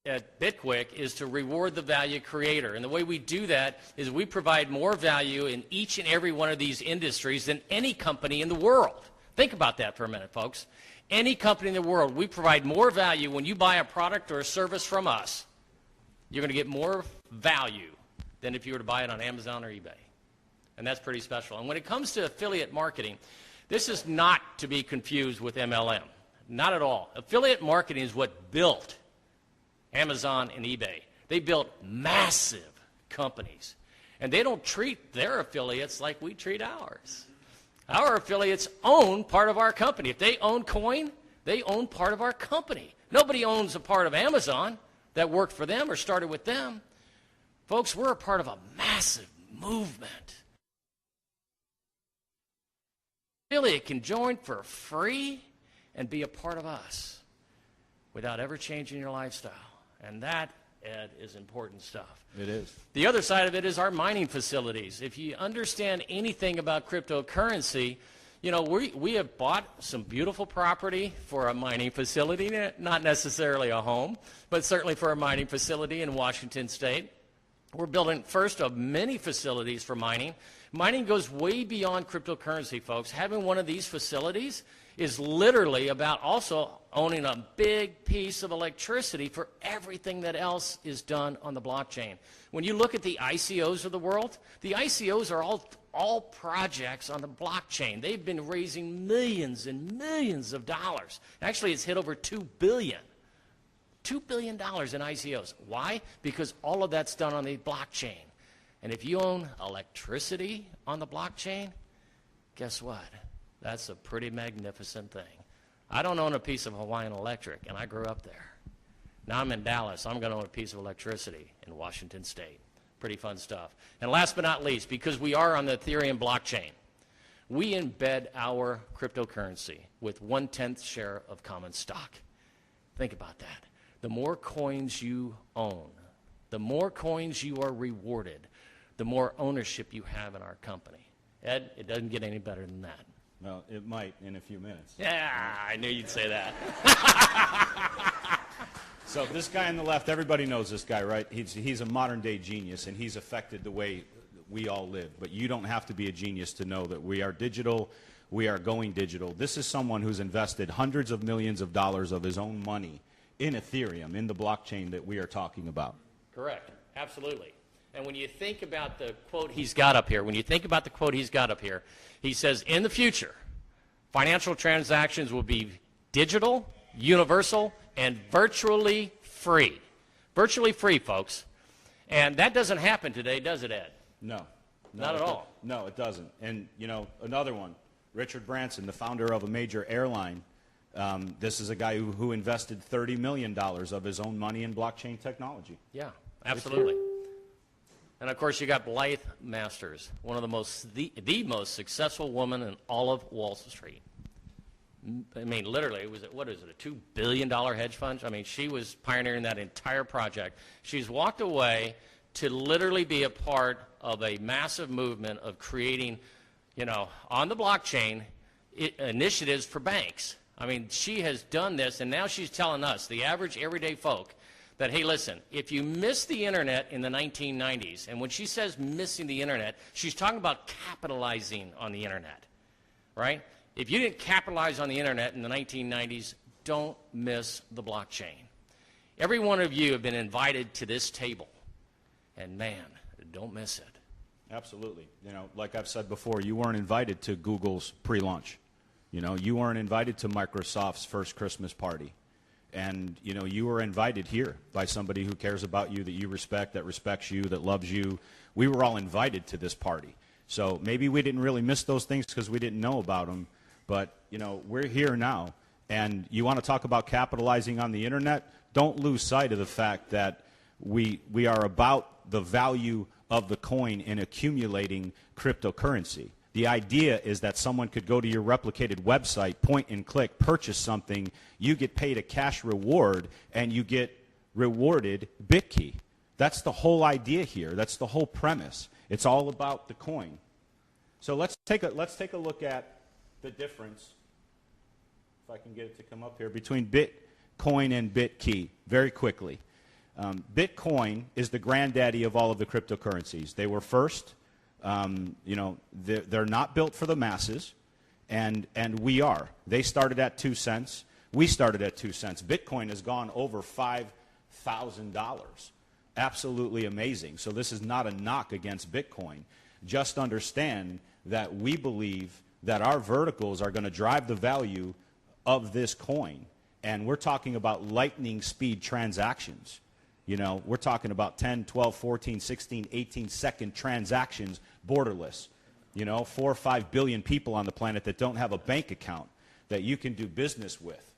at Bitqyck is to reward the value creator. And the way we do that is we provide more value in each and every one of these industries than any company in the world. Think about that for a minute, folks. Any company in the world, we provide more value. When you buy a product or a service from us, you're going to get more value than if you were to buy it on Amazon or eBay. And that's pretty special. And when it comes to affiliate marketing, this is not to be confused with MLM. Not at all. Affiliate marketing is what built Amazon and eBay. They built massive companies. And they don't treat their affiliates like we treat ours. Our affiliates own part of our company. If they own coin, they own part of our company. Nobody owns a part of Amazon that worked for them or started with them. Folks, we're a part of a massive movement. Affiliate can join for free and be a part of us without ever changing your lifestyle. And that, Ed, is important stuff. It is. The other side of it is our mining facilities. If you understand anything about cryptocurrency, you know, we have bought some beautiful property for a mining facility, not necessarily a home, but certainly for a mining facility in Washington State. We're building first of many facilities for mining. Mining goes way beyond cryptocurrency, folks. Having one of these facilities is literally about also owning a big piece of electricity for everything that else is done on the blockchain. When you look at the ICOs of the world, the ICOs are all projects on the blockchain. They've been raising millions and millions of dollars. Actually, it's hit over $2 billion. $2 billion in ICOs. Why? Because all of that's done on the blockchain. And if you own electricity on the blockchain, guess what? That's a pretty magnificent thing. I don't own a piece of Hawaiian Electric, and I grew up there. Now I'm in Dallas. I'm going to own a piece of electricity in Washington State. Pretty fun stuff. And last but not least, because we are on the Ethereum blockchain, we embed our cryptocurrency with 1/10 share of common stock. Think about that. The more coins you own, the more coins you are rewarded, the more ownership you have in our company. Ed, it doesn't get any better than that. Well, it might in a few minutes. Yeah, I knew you'd say that. So this guy on the left, everybody knows this guy, right? He's a modern-day genius, and he's affected the way we all live. But you don't have to be a genius to know that we are digital. We are going digital. This is someone who's invested hundreds of millions of dollars of his own money in Ethereum, in the blockchain that we are talking about. Correct. Absolutely. And when you think about the quote he's got up here, he says, in the future, financial transactions will be digital, universal, and virtually free. Virtually free, folks. And that doesn't happen today, does it, Ed? No. Not at all. No, it doesn't. And, you know, another one, Richard Branson, the founder of a major airline, this is a guy who invested $30 million of his own money in blockchain technology. Yeah, absolutely. And of course, you got Blythe Masters, one of the most successful woman in all of Wall Street. I mean, literally, what is it, a $2 billion hedge fund? I mean, she was pioneering that entire project. She's walked away to literally be a part of a massive movement of creating, you know, on the blockchain, initiatives for banks. I mean, she has done this, and now she's telling us, the average everyday folk, that, hey, listen, if you missed the internet in the 1990s, and when she says missing the internet, she's talking about capitalizing on the internet, right? If you didn't capitalize on the internet in the 1990s, don't miss the blockchain. Every one of you have been invited to this table, and man, don't miss it. Absolutely. You know, like I've said before, you weren't invited to Google's pre-launch. You know, you weren't invited to Microsoft's first Christmas party. And, you know, you were invited here by somebody who cares about you, that you respect, that respects you, that loves you. We were all invited to this party. So maybe we didn't really miss those things because we didn't know about them. But, you know, we're here now. And you want to talk about capitalizing on the internet? Don't lose sight of the fact that we are about the value of the coin in accumulating cryptocurrency. The idea is that someone could go to your replicated website, point and click, purchase something, you get paid a cash reward, and you get rewarded Bitqyck. That's the whole idea here. That's the whole premise. It's all about the coin. So let's take a look at the difference, if I can get it to come up here, between Bitcoin and Bitqyck very quickly. Bitcoin is the granddaddy of all of the cryptocurrencies. They were first. They're not built for the masses, and we are. They started at 2 cents. We started at 2 cents. Bitcoin has gone over $5,000. Absolutely amazing. So this is not a knock against Bitcoin. Just understand that we believe that our verticals are going to drive the value of this coin. And we're talking about lightning speed transactions. We're talking about 10, 12, 14, 16, 18-second transactions, borderless. 4 or 5 billion people on the planet that don't have a bank account that you can do business with.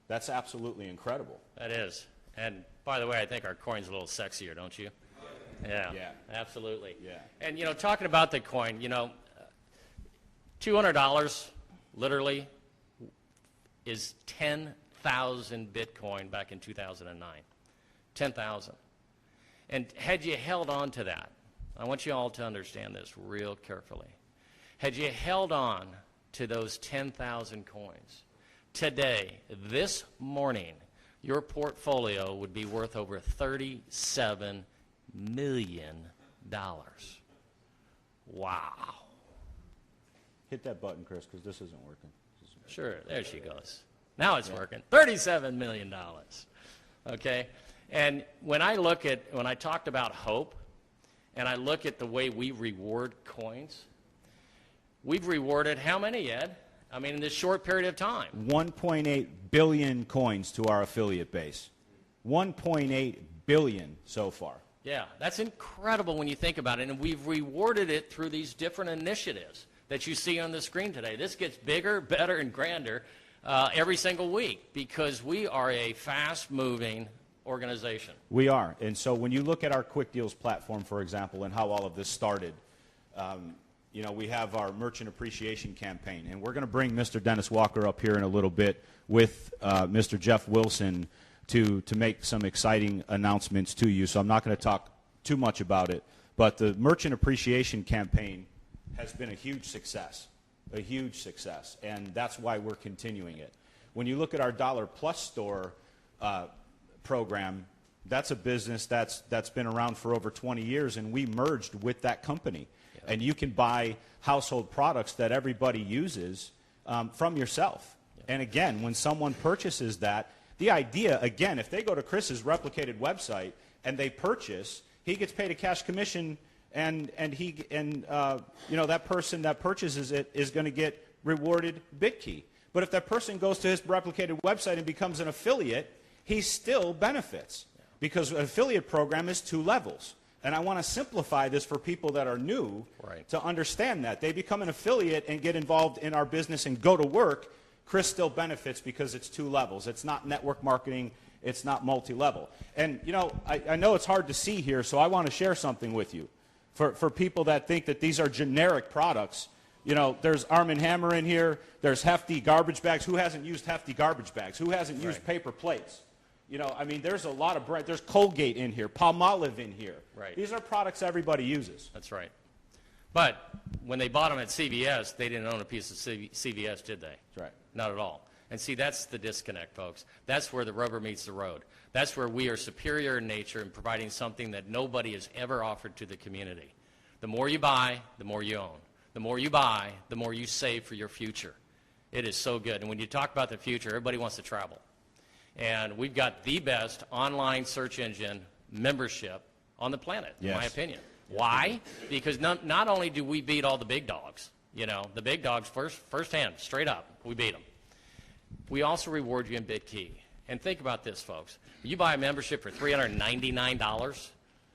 That's absolutely incredible. That is. And by the way, I think our coin's a little sexier, don't you? Yeah. Absolutely. Yeah. And, talking about the coin, $200 literally is 10,000 Bitcoin back in 2009. 10,000. And had you held on to that, I want you all to understand this real carefully. Had you held on to those 10,000 coins, today, this morning, your portfolio would be worth over $37 million. Wow. Hit that button, Chris, because this isn't working. Sure, there she goes. Now it's working. $37 million. Okay? And when I talked about hope, and I look at the way we reward coins, we've rewarded how many, Ed? I mean, in this short period of time. 1.8 billion coins to our affiliate base. 1.8 billion so far. Yeah, that's incredible when you think about it. And we've rewarded it through these different initiatives that you see on the screen today. This gets bigger, better, and grander every single week because we are a fast-moving organization. We are. And so when you look at our Quick Deals platform, for example, and how all of this started, we have our merchant appreciation campaign, and we're going to bring Mr. Dennis Walker up here in a little bit with Mr. Jeff Wilson to make some exciting announcements to you. So I'm not going to talk too much about it, but the merchant appreciation campaign has been a huge success, and that's why we're continuing it. When you look at our Dollar Plus store program, that's a business that's been around for over 20 years, and we merged with that company. And you can buy household products that everybody uses from yourself. And again, when someone purchases that, the idea, again, if they go to Chris's replicated website and they purchase, he gets paid a cash commission, and that person that purchases it is going to get rewarded Bitqyck. But if that person goes to his replicated website and becomes an affiliate, he still benefits because an affiliate program is 2 levels. And I want to simplify this for people that are new to understand that. They become an affiliate and get involved in our business and go to work. Chris still benefits because it's 2 levels. It's not network marketing. It's not multi-level. And, I know it's hard to see here, so I want to share something with you. For people that think that these are generic products, there's Arm & Hammer in here. There's Hefty garbage bags. Who hasn't used Hefty garbage bags? Who hasn't used paper plates? There's a lot of brand. There's Colgate in here, Palmolive in here. Right. These are products everybody uses. That's right. But when they bought them at CVS, they didn't own a piece of CVS, did they? That's right. Not at all. And see, that's the disconnect, folks. That's where the rubber meets the road. That's where we are superior in nature in providing something that nobody has ever offered to the community. The more you buy, the more you own. The more you buy, the more you save for your future. It is so good. And when you talk about the future, everybody wants to travel. And we've got the best online search engine membership on the planet, in my opinion. Why? Because not only do we beat all the big dogs, the big dogs firsthand, straight up, we beat them. We also reward you in Bitqyck. And think about this, folks. You buy a membership for $399,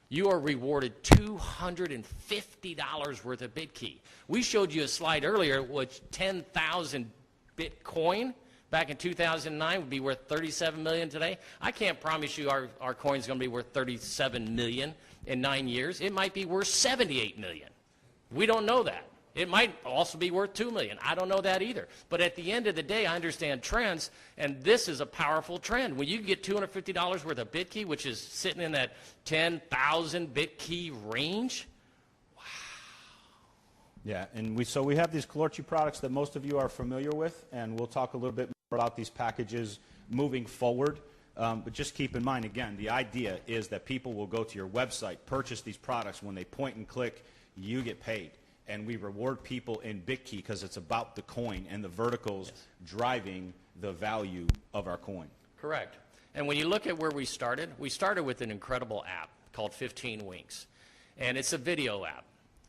you are rewarded $250 worth of Bitqyck. We showed you a slide earlier which 10,000 Bitcoin back in 2009 would be worth $37 million today. I can't promise you our coin's going to be worth $37 million in 9 years. It might be worth $78 million. We don't know that. It might also be worth $2 million. I don't know that either. But at the end of the day, I understand trends, and this is a powerful trend. When you get $250 worth of Bitqyck, which is sitting in that 10,000 Bitqyck range, wow. Yeah, and we have these Calorchi products that most of you are familiar with, and we'll talk a little bit more about these packages moving forward. But just keep in mind, again, the idea is that people will go to your website, purchase these products. When they point and click, you get paid. And we reward people in Bitqyck because it's about the coin and the verticals driving the value of our coin. Correct. And when you look at where we started with an incredible app called 15 Winks. And it's a video app.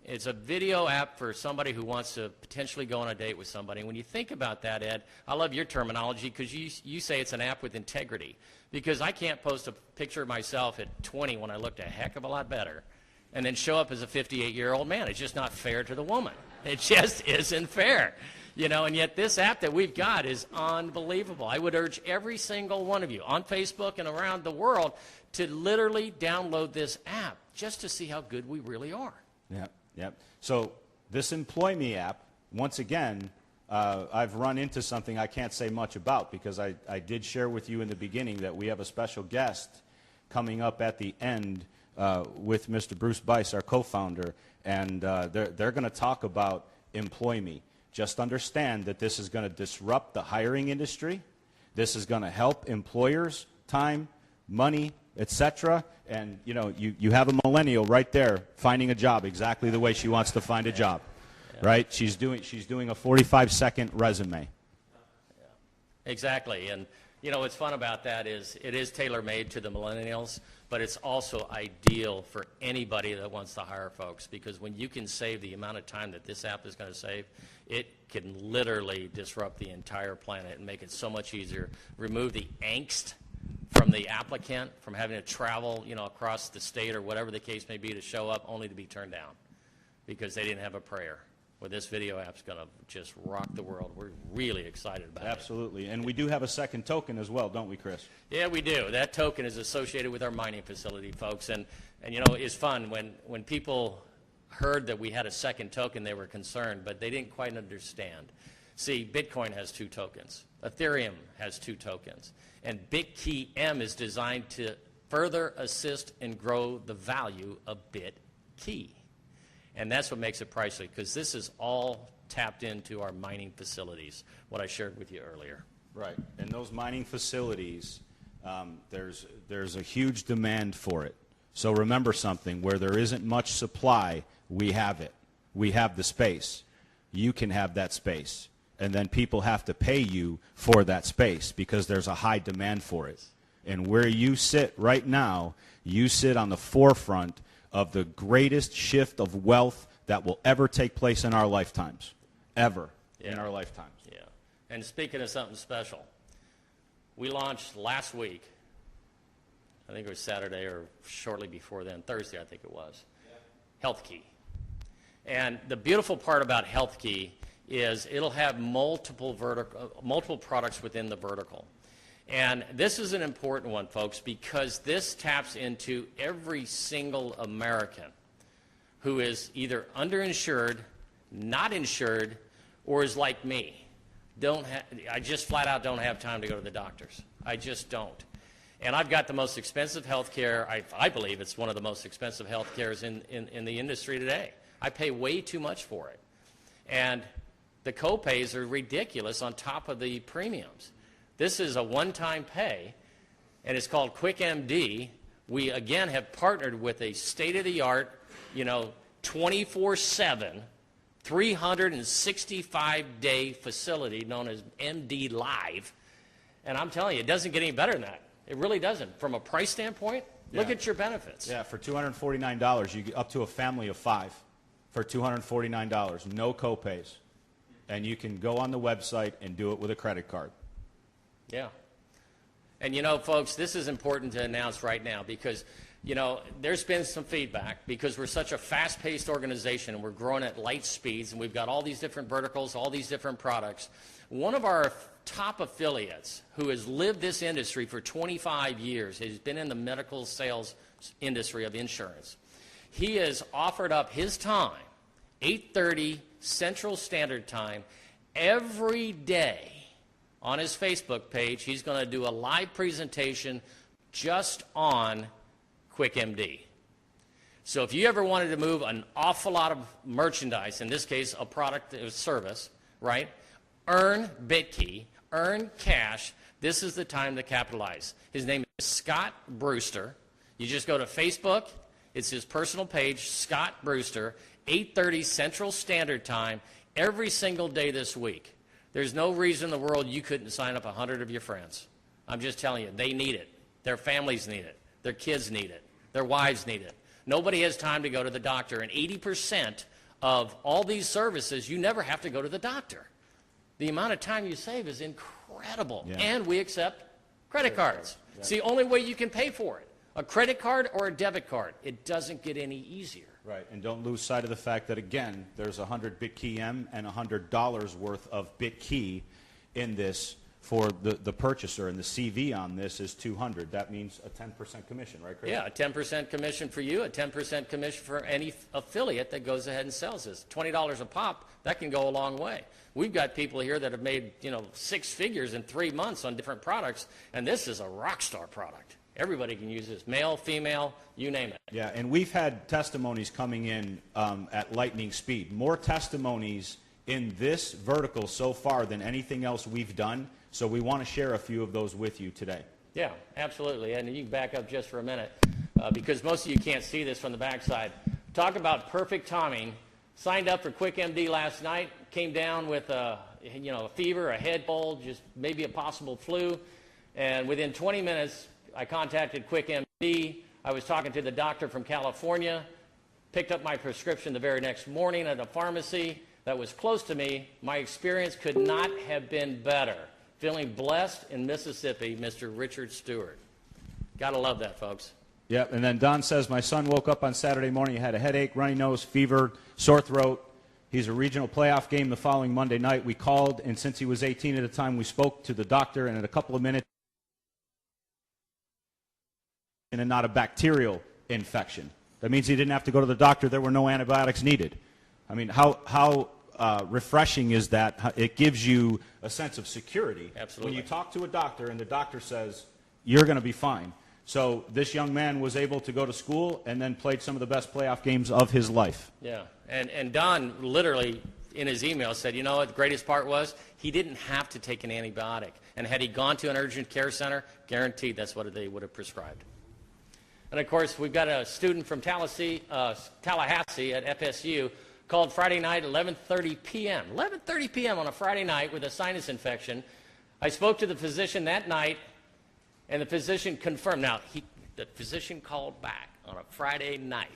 It's a video app for somebody who wants to potentially go on a date with somebody. When you think about that, Ed, I love your terminology because you say it's an app with integrity. Because I can't post a picture of myself at 20 when I looked a heck of a lot better and then show up as a 58-year-old man. It's just not fair to the woman. It just isn't fair. You know, and yet this app that we've got is unbelievable. I would urge every single one of you on Facebook and around the world to literally download this app just to see how good we really are. Yep, yep. So this Employ Me app, once again, I've run into something I can't say much about because I did share with you in the beginning that we have a special guest coming up at the end with Mr. Bruce Bice, our co-founder, and they're going to talk about Employ Me. Just understand that this is going to disrupt the hiring industry. This is going to help employers, time, money, etc. And you know, you have a millennial right there finding a job exactly the way she wants to find a job, right? She's doing a 45-second resume. Yeah. Exactly. And you know what's fun about that is it is tailor-made to the millennials, but it's also ideal for anybody that wants to hire folks because when you can save the amount of time that this app is going to save, it can literally disrupt the entire planet and make it so much easier. Remove the angst from the applicant, from having to travel, you know, across the state or whatever the case may be to show up only to be turned down because they didn't have a prayer. Well, this video app's going to just rock the world. We're really excited about it. Absolutely. And we do have a second token as well, don't we, Chris? Yeah, we do. That token is associated with our mining facility, folks. And you know, it's fun. When people heard that we had a second token, they were concerned, but they didn't quite understand. See, Bitcoin has 2 tokens. Ethereum has 2 tokens. And Bitqyck is designed to further assist and grow the value of Bitqyck. And that's what makes it pricey, because this is all tapped into our mining facilities, what I shared with you earlier. Right. And those mining facilities, there's a huge demand for it. So remember something, where there isn't much supply, we have it. We have the space. You can have that space. And then people have to pay you for that space because there's a high demand for it. And where you sit right now, you sit on the forefront of the greatest shift of wealth that will ever take place in our lifetimes. Ever in our lifetimes. Yeah. And speaking of something special, we launched last week, I think it was Saturday or shortly before then, Thursday I think it was, HealthKey. And the beautiful part about HealthKey is it'll have multiple products within the vertical. And this is an important one, folks, because this taps into every single American who is either underinsured, not insured, or is like me. I just flat out don't have time to go to the doctors. I just don't. And I've got the most expensive health care. I believe it's one of the most expensive health cares in the industry today. I pay way too much for it. And the co-pays are ridiculous on top of the premiums. This is a one-time pay, and it's called QuickMD. We, again, have partnered with a state-of-the-art, 24/7, 365-day facility known as MD Live. And I'm telling you, it doesn't get any better than that. It really doesn't. From a price standpoint, look at your benefits. Yeah, for $249, you get up to a family of 5 for $249, no co-pays. And you can go on the website and do it with a credit card. Yeah. And folks, this is important to announce right now because, there's been some feedback because we're such a fast-paced organization and we're growing at light speeds and we've got all these different verticals, all these different products. One of our top affiliates who has lived this industry for 25 years, has been in the medical sales industry of insurance. He has offered up his time, 8:30 Central Standard Time, every day. On his Facebook page, he's going to do a live presentation just on QuickMD. So if you ever wanted to move an awful lot of merchandise, in this case a product or service, right, earn Bitqyck, earn cash, This is the time to capitalize. His name is Scott Brewster. You just go to Facebook. It's his personal page, Scott Brewster, 8:30 Central Standard Time, every single day this week. There's no reason in the world you couldn't sign up 100 of your friends. I'm just telling you, they need it. Their families need it. Their kids need it. Their wives need it. Nobody has time to go to the doctor, and 80% of all these services, you never have to go to the doctor. The amount of time you save is incredible, and we accept credit cards. It's the only way you can pay for it, a credit card or a debit card. It doesn't get any easier. Right, and don't lose sight of the fact that, again, there's 100 Bitqyck M and $100 worth of Bitqyck in this for the purchaser, and the CV on this is $200. That means a 10% commission, right, Chris? Yeah, a 10% commission for you, a 10% commission for any affiliate that goes ahead and sells this. $20 a pop, that can go a long way. We've got people here that have made, 6 figures in 3 months on different products, and this is a rock star product. Everybody can use this, male, female, you name it. Yeah, and we've had testimonies coming in at lightning speed. More testimonies in this vertical so far than anything else we've done. So we want to share a few of those with you today. Yeah, absolutely. And you can back up just for a minute because most of you can't see this from the backside. Talk about perfect timing. Signed up for Quick MD last night. Came down with a fever, a head cold, just maybe a possible flu. And within 20 minutes, I contacted Quick MD. I was talking to the doctor from California. Picked up my prescription the very next morning at a pharmacy that was close to me. My experience could not have been better. Feeling blessed in Mississippi, Mr. Richard Stewart. Gotta love that, folks. Yep, and then Don says, my son woke up on Saturday morning, he had a headache, runny nose, fever, sore throat. He's a regional playoff game the following Monday night. We called, and since he was 18 at the time, we spoke to the doctor, and in a couple of minutes, and not a bacterial infection. That means he didn't have to go to the doctor. There were no antibiotics needed. I mean, how refreshing is that? It gives you a sense of security. Absolutely. When you talk to a doctor and the doctor says, you're going to be fine. So this young man was able to go to school and then played some of the best playoff games of his life. Yeah, and Don literally in his email said, what the greatest part was? He didn't have to take an antibiotic. And had he gone to an urgent care center, guaranteed that's what they would have prescribed. And, of course, we've got a student from Tallahassee at FSU called Friday night at 11:30 p.m. 11:30 p.m. on a Friday night with a sinus infection. I spoke to the physician that night, and the physician confirmed. Now, the physician called back on a Friday night,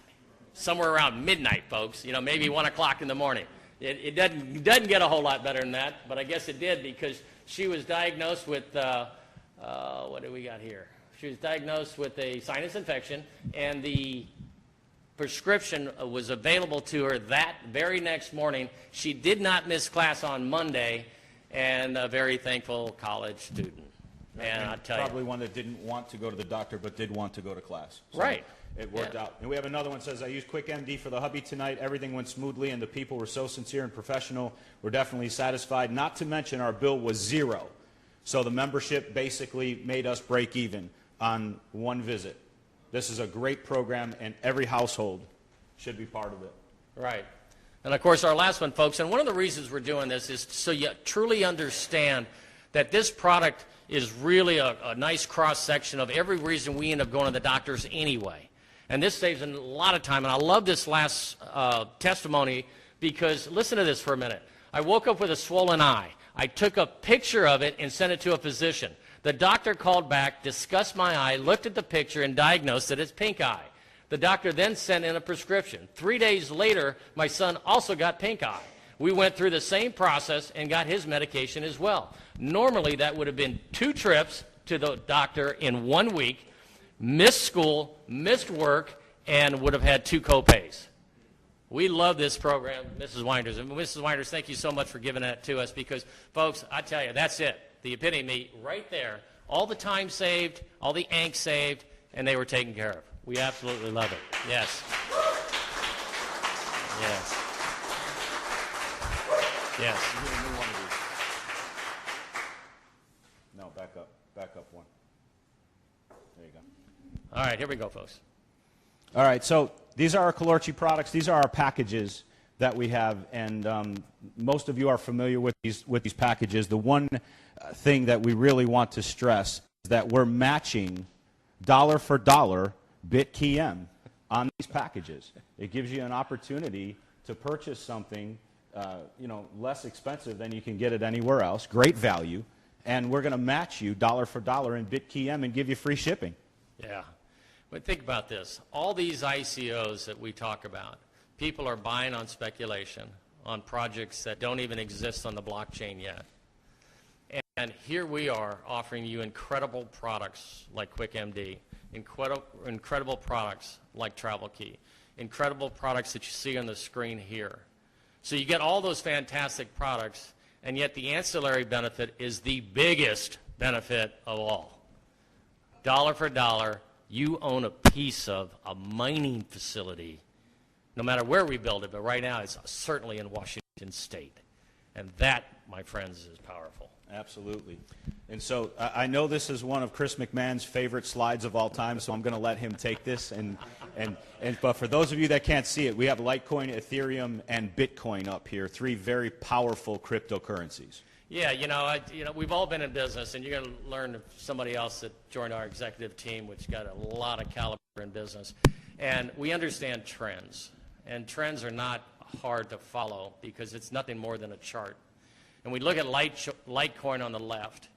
somewhere around midnight, folks, maybe 1 o'clock in the morning. It doesn't get a whole lot better than that, but I guess it did because she was diagnosed with, what do we got here? She was diagnosed with a sinus infection, and the prescription was available to her that very next morning. She did not miss class on Monday, and a very thankful college student. And I'll tell you. Probably one that didn't want to go to the doctor but did want to go to class. So right. It worked out. And we have another one that says, I used Quick MD for the hubby tonight. Everything went smoothly, and the people were so sincere and professional. We're definitely satisfied. Not to mention our bill was $0. So the membership basically made us break even on one visit. This is a great program, and every household should be part of it. Right. And, of course, our last one, folks, and one of the reasons we're doing this is so you truly understand that this product is really a nice cross-section of every reason we end up going to the doctors anyway. And this saves a lot of time. And I love this last testimony because, listen to this for a minute. I woke up with a swollen eye. I took a picture of it and sent it to a physician. The doctor called back, discussed my eye, looked at the picture, and diagnosed that it's pink eye. The doctor then sent in a prescription. 3 days later, my son also got pink eye. We went through the same process and got his medication as well. Normally, that would have been 2 trips to the doctor in 1 week, missed school, missed work, and would have had 2 co-pays. We love this program, Mrs. Winders. And Mrs. Winders, thank you so much for giving that to us because, folks, I tell you, that's it. The epitome right there. All the time saved, all the angst saved, and they were taken care of. We absolutely love it. Yes. Yes. Yes. No, back up one. There you go. All right, here we go, folks. All right, so these are our Calorci products. These are our packages that we have, and most of you are familiar with these packages. The one thing that we really want to stress is that we're matching dollar for dollar Bitqyck on these packages. It gives you an opportunity to purchase something less expensive than you can get it anywhere else, great value, and we're going to match you dollar for dollar in Bitqyck and give you free shipping. Yeah. But think about this. All these ICOs that we talk about, people are buying on speculation on projects that don't even exist on the blockchain yet. And here we are offering you incredible products like QuickMD, incredible products like TravelKey, incredible products that you see on the screen here. So you get all those fantastic products, and yet the ancillary benefit is the biggest benefit of all. Dollar for dollar, you own a piece of a mining facility, no matter where we build it, but right now it's certainly in Washington State. And that, my friends, is powerful. Absolutely. And so I know this is one of Chris McMahon's favorite slides of all time, so I'm going to let him take this. But for those of you that can't see it, we have Litecoin, Ethereum, and Bitcoin up here, three very powerful cryptocurrencies. Yeah, we've all been in business, and you're going to learn of somebody else that joined our executive team, which got a lot of caliber in business. And we understand trends, and trends are not hard to follow because it's nothing more than a chart. And we look at Litecoin on the left,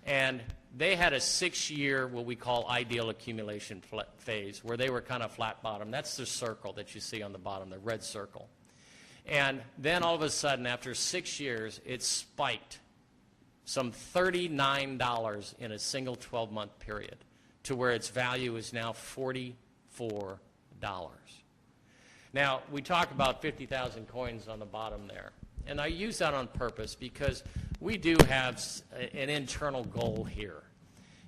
and they had a 6-year, what we call ideal accumulation phase, where they were kind of flat bottom. That's the circle that you see on the bottom, the red circle. And then all of a sudden, after 6 years, it spiked some $39 in a single 12-month period to where its value is now $44. Now, we talk about 50,000 coins on the bottom there. And I use that on purpose because we do have an internal goal here.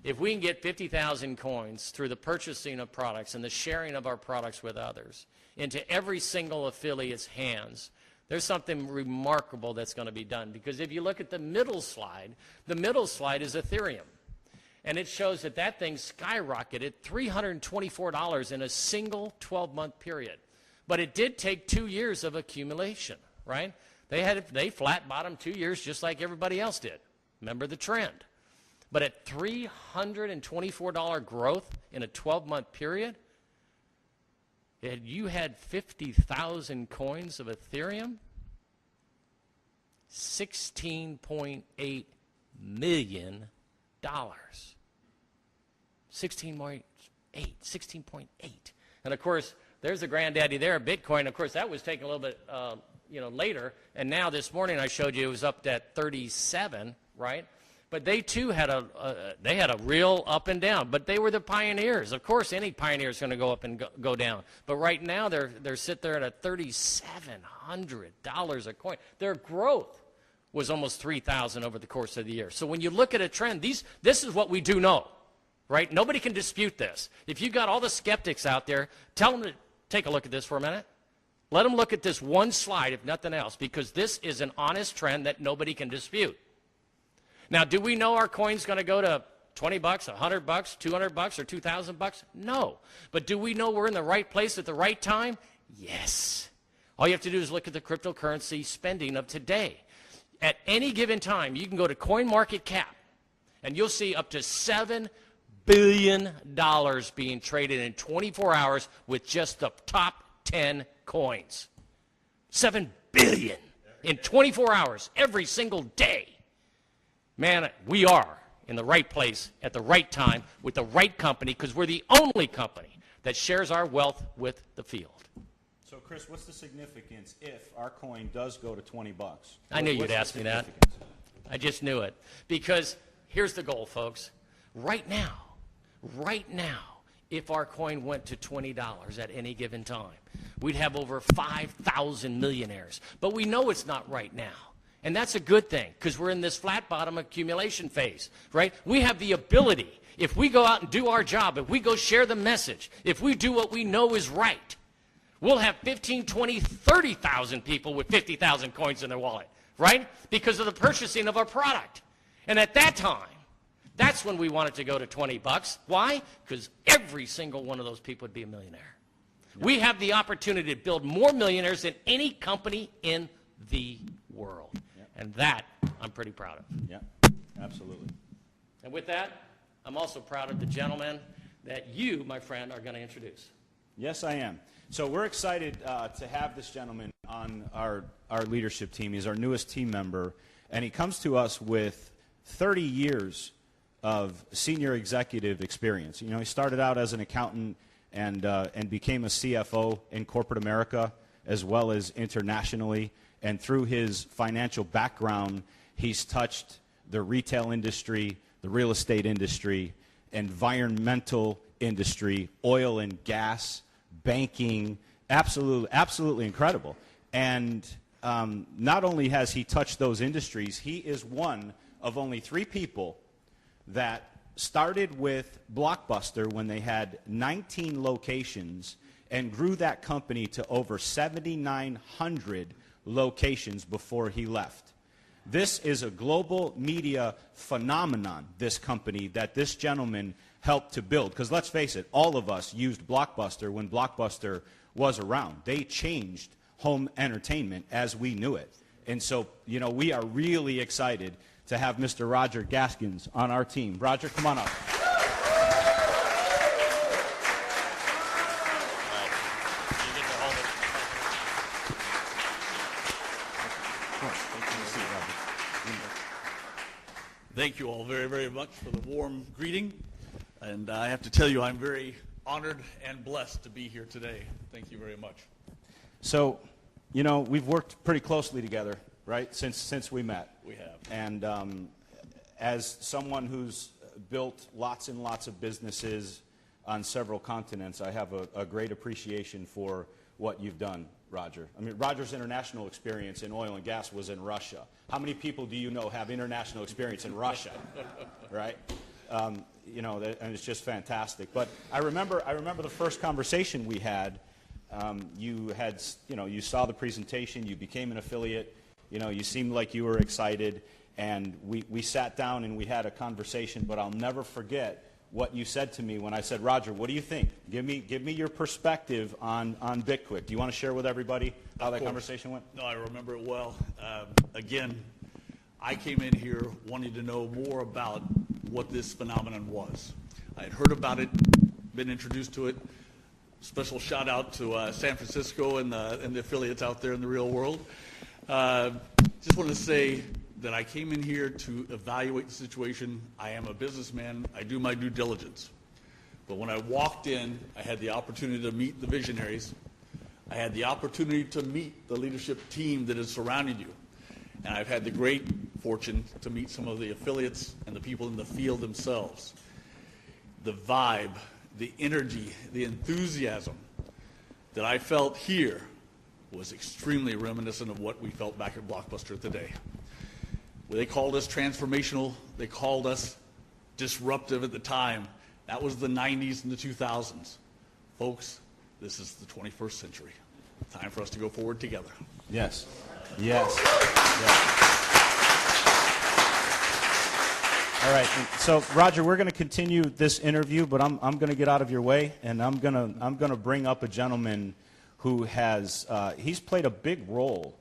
If we can get 50,000 coins through the purchasing of products and the sharing of our products with others into every single affiliate's hands, there's something remarkable that's going to be done. Because if you look at the middle slide is Ethereum. And it shows that that thing skyrocketed $324 in a single 12-month period. But it did take 2 years of accumulation, right? They flat bottomed 2 years just like everybody else did. Remember the trend. But at $324 growth in a 12-month period, you had 50,000 coins of Ethereum, $16.8 million. 16.8. And of course, there's the granddaddy there, Bitcoin. Of course, that was taken a little bit later, and now this morning I showed you it was up at 37, right? But they too had a real up and down, but they were the pioneers. Of course, any pioneer is going to go up and go down. But right now they're sit there at $3,700 a coin. Their growth was almost 3,000 over the course of the year. So when you look at a trend, this is what we do know, right? Nobody can dispute this. If you've got all the skeptics out there, tell them to take a look at this for a minute. Let them look at this one slide, if nothing else, because this is an honest trend that nobody can dispute. Now, do we know our coin's going to go to $20, $100, $200, or $2,000? No. But do we know we're in the right place at the right time? Yes. All you have to do is look at the cryptocurrency spending of today. At any given time, you can go to CoinMarketCap, and you'll see up to $7 billion being traded in 24 hours with just the top 10 coins. $7 billion in 24 hours every single day. Man, we are in the right place at the right time with the right company because we're the only company that shares our wealth with the field. So, Chris, what's the significance if our coin does go to $20? I knew you'd ask me that. I just knew it. Because here's the goal, folks. Right now, if our coin went to $20 at any given time, we'd have over 5,000 millionaires. But we know it's not right now. And that's a good thing because we're in this flat bottom accumulation phase, right? We have the ability, if we go out and do our job, if we go share the message, if we do what we know is right, we'll have 15, 20, 30,000 people with 50,000 coins in their wallet, right? Because of the purchasing of our product. And at that time, that's when we want it to go to $20. Why? Because every single one of those people would be a millionaire. We have the opportunity to build more millionaires than any company in the world. Yep. And that I'm pretty proud of. Yeah, absolutely. And with that, I'm also proud of the gentleman that you, my friend, are going to introduce. Yes, I am. So we're excited to have this gentleman on our leadership team. He's our newest team member, and he comes to us with 30 years of senior executive experience. You know, he started out as an accountant and became a CFO in corporate America as well as internationally. And through his financial background, he's touched the retail industry, the real estate industry, environmental industry, oil and gas, banking, absolutely incredible. And not only has he touched those industries, he is one of only 3 people that started with Blockbuster when they had 19 locations and grew that company to over 7,900 locations before he left. This is a global media phenomenon, this company, that this gentleman helped to build. Because let's face it, all of us used Blockbuster when Blockbuster was around. They changed home entertainment as we knew it. And so, you know, we are really excited to have Mr. Roger Gaskins on our team. Roger, come on up. Thank you all very, very much for the warm greeting. And I have to tell you, I'm very honored and blessed to be here today. Thank you very much. So, you know, we've worked pretty closely together, right, since we met. We have. And as someone who's built lots and lots of businesses on several continents, I have a great appreciation for what you've done, Roger. I mean, Roger's international experience in oil and gas was in Russia. How many people do you know have international experience in Russia, right? You know, and it's just fantastic. But I remember the first conversation we had. You saw the presentation, you became an affiliate, you know, you seemed like you were excited, and we sat down and we had a conversation, but I'll never forget what you said to me when I said, Roger, what do you think? Give me your perspective on Bitqyck. Do you want to share with everybody how that conversation went? No, I remember it well. Again, I came in here wanting to know more about what this phenomenon was. I had heard about it, been introduced to it. Special shout out to San Francisco and the affiliates out there in the real world. Just want to say that I came in here to evaluate the situation. I am a businessman. I do my due diligence. But when I walked in, I had the opportunity to meet the visionaries. I had the opportunity to meet the leadership team that is surrounding you. And I've had the great fortune to meet some of the affiliates and the people in the field themselves. The vibe, the energy, the enthusiasm that I felt here was extremely reminiscent of what we felt back at Blockbuster today. They called us transformational. They called us disruptive at the time. That was the 90s and the 2000s. Folks, this is the 21st century. Time for us to go forward together. Yes. Yes. All right. So, Roger, we're going to continue this interview, but I'm going to get out of your way, and I'm going to bring up a gentleman who has he's played a big role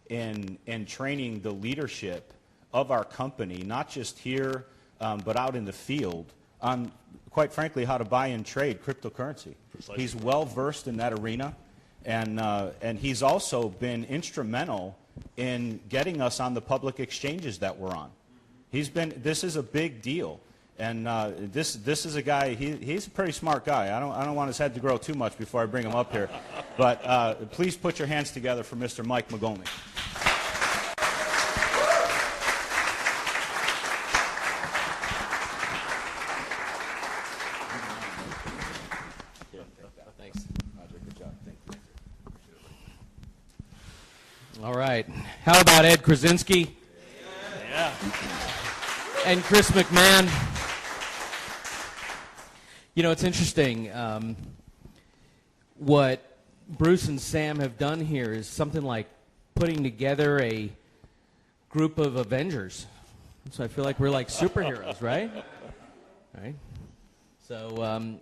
in training the leadership of our company, not just here, but out in the field, on, quite frankly, how to buy and trade cryptocurrency. Precisely. He's well versed in that arena, and he's also been instrumental in getting us on the public exchanges that we're on. This is a big deal, and this is a guy. He's a pretty smart guy. I don't want his head to grow too much before I bring him up here, but please put your hands together for Mr. Mike McDonald. All right. How about Ed Krasinski? Yeah. And Chris McMahon? You know, it's interesting. What Bruce and Sam have done here is something like putting together a group of Avengers. So I feel like we're like superheroes, right? Right. So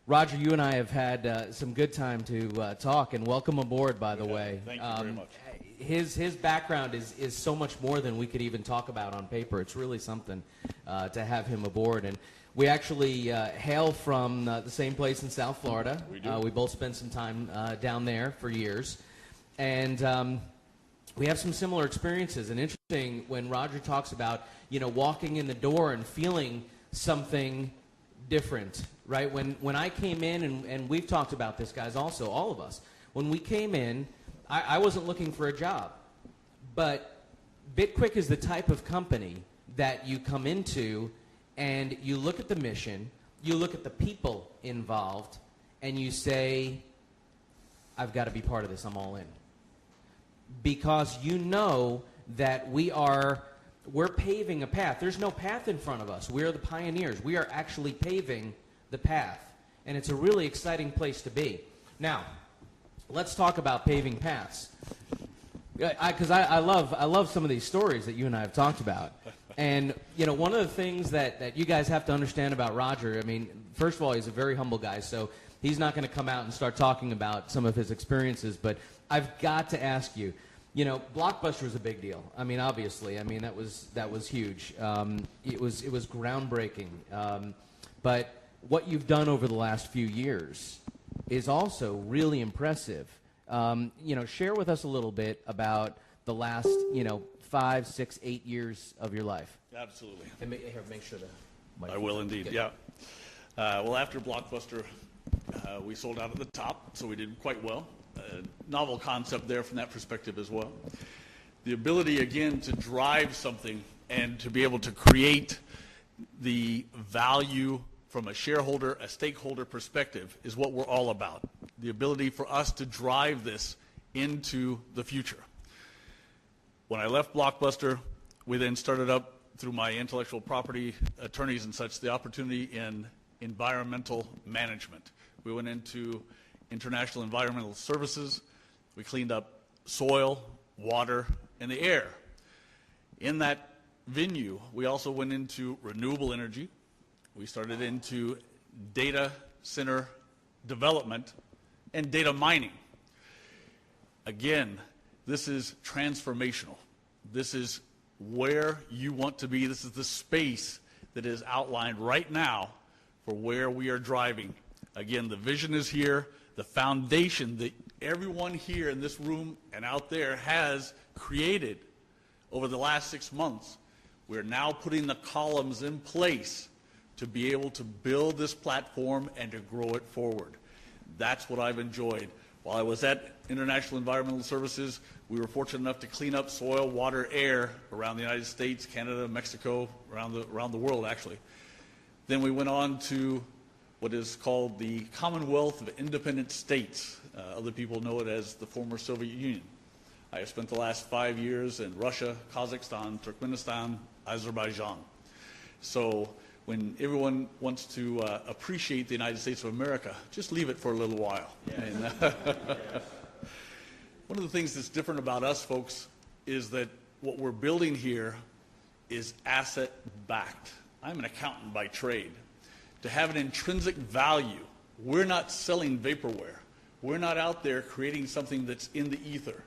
Roger, you and I have had some good time to talk, and welcome aboard, by the way. Thank you very much. His background is so much more than we could even talk about on paper. It's really something to have him aboard. And we actually hail from the same place in South Florida. We do. We both spent some time down there for years. And we have some similar experiences. And interesting when Roger talks about, walking in the door and feeling something different, right? When I came in, and we've talked about this, guys, also, all of us. When we came in, I wasn't looking for a job. But Bitqyck is the type of company that you come into and you look at the mission, you look at the people involved, and you say, I've got to be part of this, I'm all in. Because you know that we're paving a path. There's no path in front of us. We are the pioneers. We are actually paving the path. And it's a really exciting place to be. Now, let's talk about paving paths. Because I love some of these stories that you and I have talked about. And, one of the things that you guys have to understand about Roger, first of all, he's a very humble guy, so he's not going to come out and start talking about some of his experiences. But I've got to ask you, Blockbuster was a big deal. Obviously, that was huge. It was groundbreaking. But what you've done over the last few years is also really impressive. Share with us a little bit about the last, 5, 6, 8 years of your life. Absolutely. And make sure that. I will indeed, Good. yeah. Well, after Blockbuster, we sold out at the top, so we did quite well. Novel concept there from that perspective as well. The ability, again, to drive something and to be able to create the value from a shareholder, a stakeholder perspective is what we're all about. The ability for us to drive this into the future. When I left Blockbuster, we then started up through my intellectual property attorneys and such, the opportunity in environmental management. We went into international environmental services. We cleaned up soil, water, and the air. In that venue, we also went into renewable energy. We started into data center development and data mining. Again, this is transformational. This is where you want to be. This is the space that is outlined right now for where we are driving. Again, the vision is here. The foundation that everyone here in this room and out there has created over the last 6 months, we're now putting the columns in place to be able to build this platform and to grow it forward. That's what I've enjoyed. While I was at International Environmental Services, we were fortunate enough to clean up soil, water, air around the United States, Canada, Mexico, around the world, actually. Then we went on to what is called the Commonwealth of Independent States. Other people know it as the former Soviet Union. I have spent the last 5 years in Russia, Kazakhstan, Turkmenistan, Azerbaijan. So when everyone wants to appreciate the United States of America, just leave it for a little while. Yeah. And, one of the things that's different about us, folks, is that what we're building here is asset-backed. I'm an accountant by trade. To have an intrinsic value, we're not selling vaporware. We're not out there creating something that's in the ether.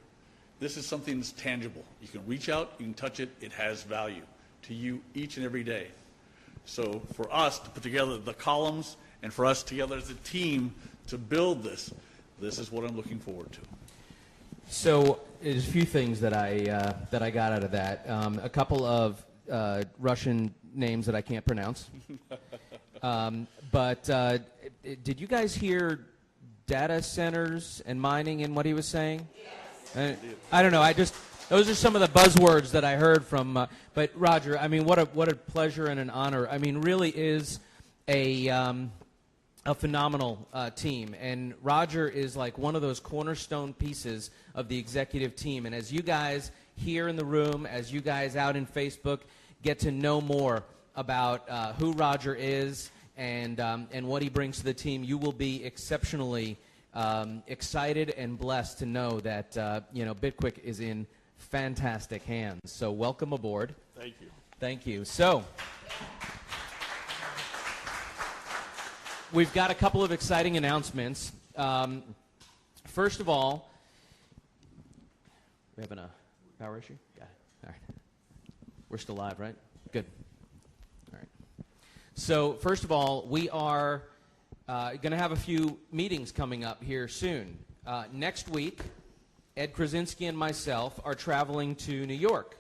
This is something that's tangible. You can reach out, you can touch it, it has value to you each and every day. So for us to put together the columns and for us together as a team to build this, this is what I'm looking forward to. So there's a few things that I got out of that. A couple of Russian names that I can't pronounce. But did you guys hear data centers and mining in what he was saying? Yes. I don't know. Those are some of the buzzwords that I heard from. But Roger, what a pleasure and an honor. Really is a phenomenal team. And Roger is like one of those cornerstone pieces of the executive team. And as you guys here in the room, as you guys out in Facebook get to know more about who Roger is and what he brings to the team, you will be exceptionally excited and blessed to know that Bitqyck is in fantastic hands. So welcome aboard. Thank you. Thank you. So we've got a couple of exciting announcements. First of all, we having a power issue? Got it. All right. We're still live, right? Good. All right. So first of all, we are going to have a few meetings coming up here soon. Next week, Ed Krasinski and myself are traveling to New York,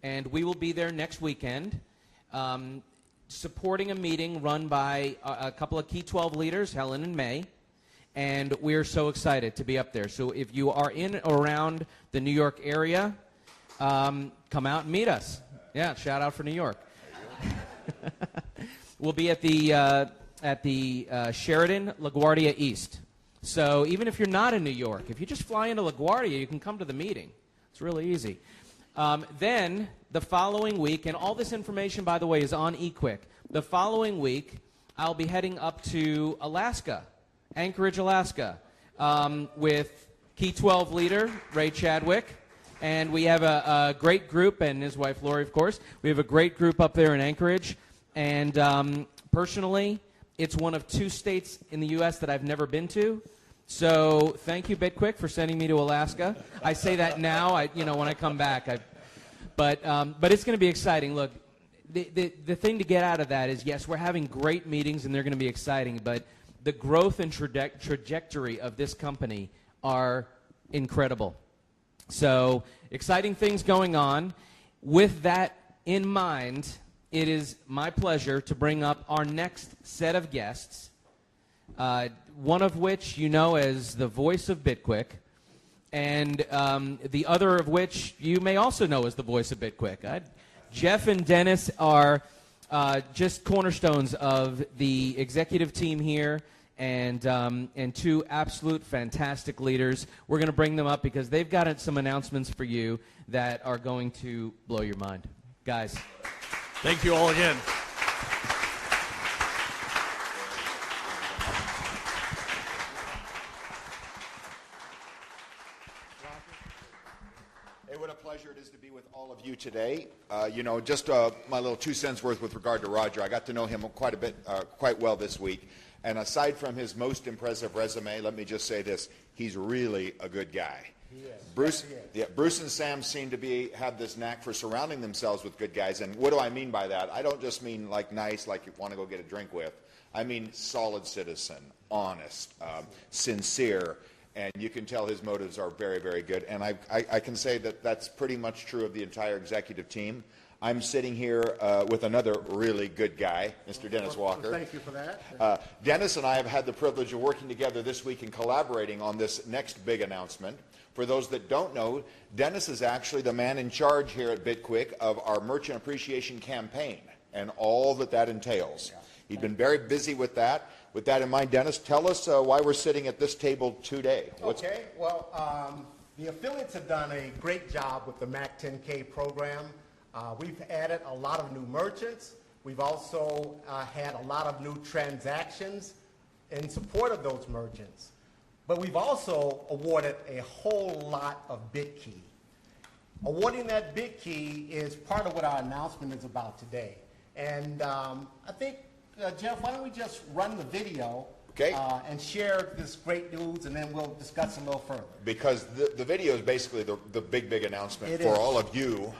and we will be there next weekend supporting a meeting run by a couple of Key 12 leaders, Helen and May, and we are so excited to be up there. So if you are in or around the New York area, come out and meet us. Yeah, shout out for New York. We'll be at the Sheraton LaGuardia East. So even if you're not in New York, if you just fly into LaGuardia, you can come to the meeting. It's really easy. Then the following week, and all this information, by the way, is on eQuick. The following week, I'll be heading up to Alaska, Anchorage, Alaska, with Key 12 leader Ray Chadwick. And we have a great group, and his wife Lori, of course. We have a great group up there in Anchorage. And personally, it's one of 2 states in the U.S. that I've never been to. So thank you, Bitqyck, for sending me to Alaska. I say that now, when I come back. But it's going to be exciting. Look, the thing to get out of that is, yes, we're having great meetings, and they're going to be exciting. But the growth and trajectory of this company are incredible. So exciting things going on. With that in mind, it is my pleasure to bring up our next set of guests, one of which you know as the voice of Bitqyck, and the other of which you may also know as the voice of Bitqyck. Jeff and Dennis are just cornerstones of the executive team here, and 2 absolute fantastic leaders. We're going to bring them up because they've got some announcements for you that are going to blow your mind. Guys. Thank you all again. Hey, what a pleasure it is to be with all of you today. Just my little 2 cents worth with regard to Roger. I got to know him quite well this week. And aside from his most impressive resume, let me just say this: he's really a good guy. He is. Bruce and Sam seem to have this knack for surrounding themselves with good guys. And what do I mean by that? I don't just mean like nice, like you want to go get a drink with. I mean solid citizen, honest, sincere. And you can tell his motives are very, very good. And I can say that that's pretty much true of the entire executive team. I'm sitting here with another really good guy, Mr. Dennis Walker. Thank you for that. Dennis and I have had the privilege of working together this week and collaborating on this next big announcement. For those that don't know, Dennis is actually the man in charge here at Bitqyck of our Merchant Appreciation Campaign and all that entails. He's been very busy with that. With that in mind, Dennis, tell us why we're sitting at this table today. The affiliates have done a great job with the MAC 10K program. We've added a lot of new merchants. We've also had a lot of new transactions in support of those merchants. But we've also awarded a whole lot of Bitqyck. Awarding that Bitqyck is part of what our announcement is about today. And I think, Jeff, why don't we just run the video and share this great news, and then we'll discuss a little further. Because the video is basically the big announcement for all of you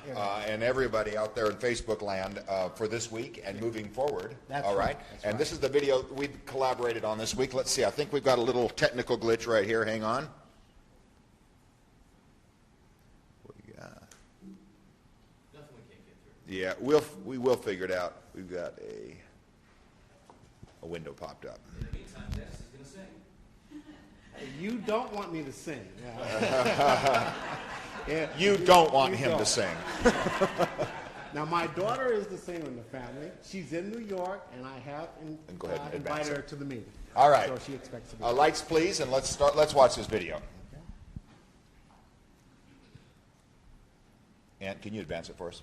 and everybody out there in Facebook land for this week and moving forward. That's all right. That's and this is the video we've collaborated on this week. Let's see. I think we've got a little technical glitch right here. Hang on. What do you got? Definitely can't get through. Yeah, we will figure it out. We've got a window popped up. In the meantime, Dennis is going to sing. You don't want me to sing. You don't want him to sing. Now, my daughter is the singer in the family. She's in New York, and I have go ahead and invited her it. to the meeting. All right. So she expects to be Lights, please, and let's watch this video. And can you advance it for us?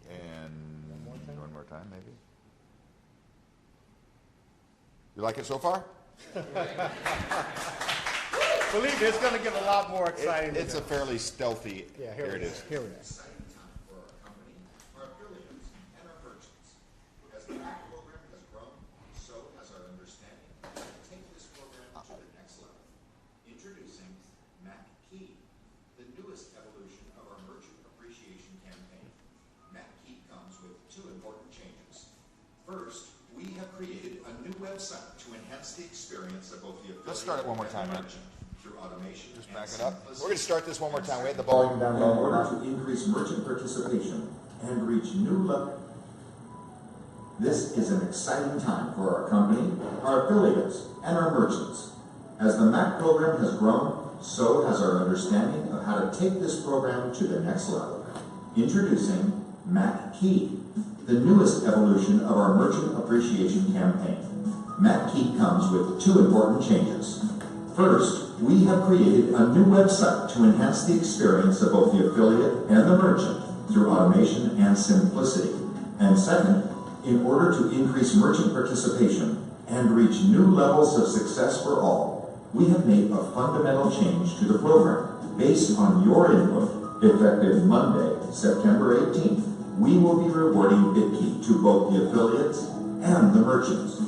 And one more time, maybe. You like it so far? Believe me, it's going to get a lot more exciting. It's a fairly stealthy. Yeah, here it is. Here it is. First, we have created a new website to enhance the experience of both the affiliate. Let's start it one more time, man. Through automation. Just back it up. We're going to start this one more time. We had the volume down In low. order to increase merchant participation and reach new levels. This is an exciting time for our company, our affiliates, and our merchants. As the MAC program has grown, so has our understanding of how to take this program to the next level. Introducing MAC Key, the newest evolution of our merchant appreciation campaign. MAC Key comes with two important changes. First, we have created a new website to enhance the experience of both the affiliate and the merchant through automation and simplicity. And second, in order to increase merchant participation and reach new levels of success for all, we have made a fundamental change to the program. Based on your input, effective Monday, September 18th, we will be rewarding Bitqyck to both the affiliates and the merchants.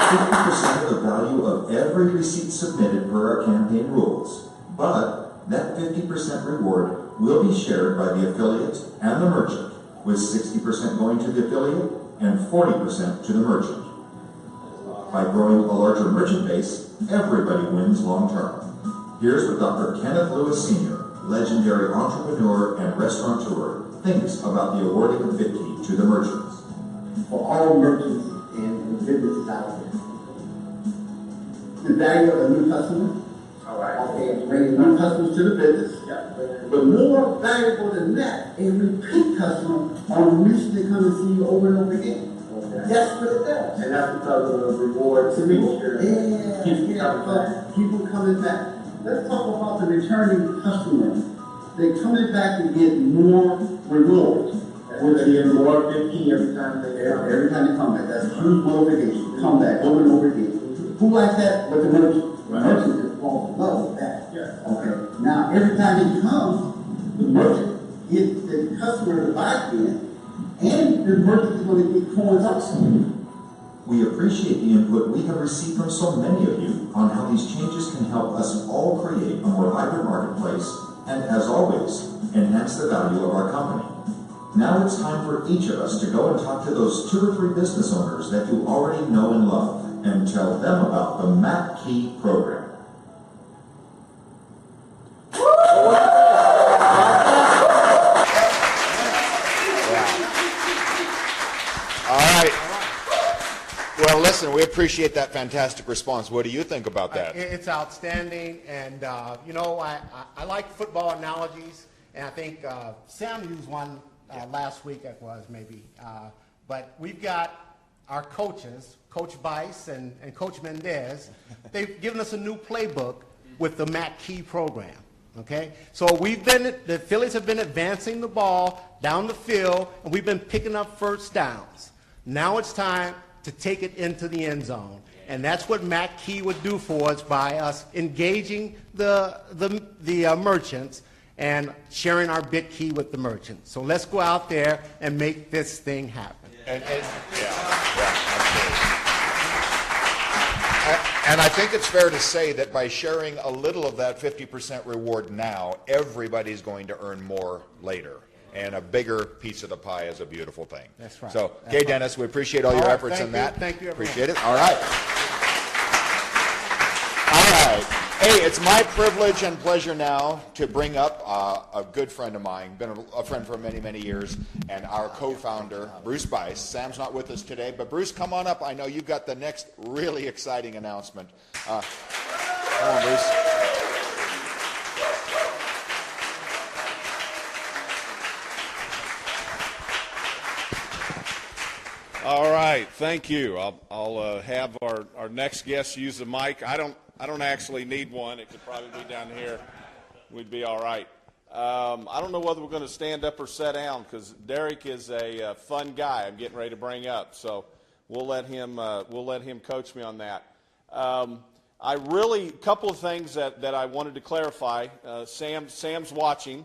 50% of the value of every receipt submitted per our campaign rules, but that 50% reward will be shared by the affiliate and the merchant, with 60% going to the affiliate and 40% to the merchant. By growing a larger merchant base, everybody wins long term. Here's what Dr. Kenneth Lewis Sr., legendary entrepreneur and restaurateur, thinks about the awarding of Bitqyck to the merchants. For all merchants and businesses out there, the value of a new customer. All right. Okay, bringing new customers to the business. Yeah. But more valuable than that, a repeat customer on reason to come and see you over and over again. Okay. That's what it does. And that's because of the reward to people. Yeah. People coming back. Let's talk about the returning customer. They're coming back to get more rewards. We're getting more 15 every time they come back. That's huge motivation. Come back over and over again. Who likes that? But the merchant. The merchant is falling in love with that. Yeah. Okay. Now every time he comes, the merchant gets the customer to buy again, and the merchant is going to get coins also. We appreciate the input we have received from so many of you on how these changes can help us all create a more vibrant marketplace and, as always, enhance the value of our company. Now it's time for each of us to go and talk to those 2 or 3 business owners that you already know and love and tell them about the MAC Key program. All right. Well, listen, we appreciate that fantastic response. What do you think about that? It's outstanding, and you know, I like football analogies, and I think Sam used one last week, it was maybe. But we've got our coaches, Coach Bice and Coach Mendez. They've given us a new playbook with the MAC Key program. Okay, so the Phillies have been advancing the ball down the field, and we've been picking up first downs. Now it's time to take it into the end zone. And that's what MAC Key would do for us by us engaging the merchants and sharing our Bitqyck with the merchants. So let's go out there and make this thing happen. And I think it's fair to say that by sharing a little of that 50% reward now, everybody's going to earn more later. And a bigger piece of the pie is a beautiful thing. That's right. So, Gay Dennis, we appreciate all your efforts in that. Thank you, everyone. Appreciate it. All right. All right. Hey, it's my privilege and pleasure now to bring up a good friend of mine, been a friend for many, many years, and our co-founder, Bruce Bice. Sam's not with us today, but Bruce, come on up. I know you've got the next really exciting announcement. Come on, Bruce. All right, thank you. I'll have our next guest use the mic. I don't actually need one. It could probably be down here. We'd be all right. I don't know whether we're going to stand up or sit down because Derek is a fun guy. I'm getting ready to bring up, so we'll let him coach me on that. A couple of things that I wanted to clarify. Sam's watching,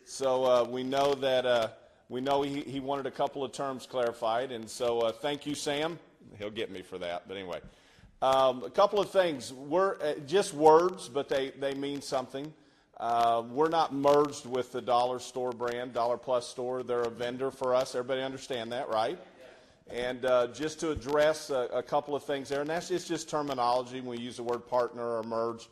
so we know that. We know he wanted a couple of terms clarified, and so thank you, Sam. He'll get me for that, but anyway. A couple of things. We're just words, but they mean something. We're not merged with the Dollar Store brand, Dollar Plus Store. They're a vendor for us. Everybody understand that, right? And just to address a couple of things there, and it's just terminology when we use the word partner or merge.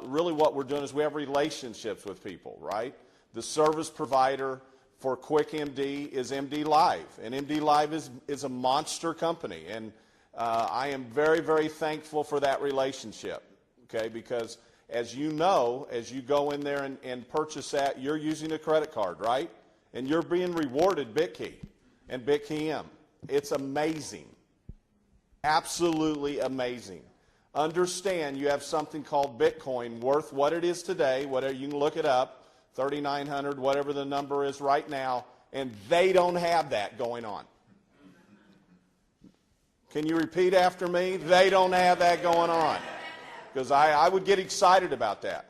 Really what we're doing is we have relationships with people, right? The service provider for Quick MD is MD Live, and MD Live is a monster company, and I am very, very thankful for that relationship, okay, because as you know, as you go in there and purchase that, you're using a credit card, right? And you're being rewarded Bitqyck and Bitqyck. It's amazing. Absolutely amazing. Understand you have something called Bitcoin worth what it is today, whatever, you can look it up, 3,900, whatever the number is right now, and they don't have that going on. Can you repeat after me? They don't have that going on. Because I would get excited about that.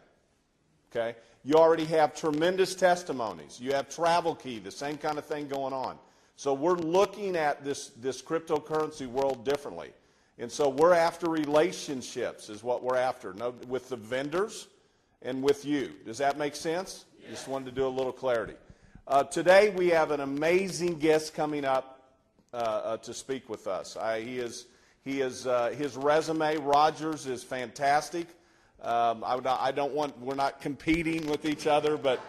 Okay? You already have tremendous testimonies. You have Travel Key, the same kind of thing going on. So we're looking at this cryptocurrency world differently. And so we're after relationships is what we're after, with the vendors and with you. Does that make sense? Yeah. Just wanted to do a little clarity. Today we have an amazing guest coming up to speak with us. His resume, Rogers, is fantastic. We're not competing with each other, but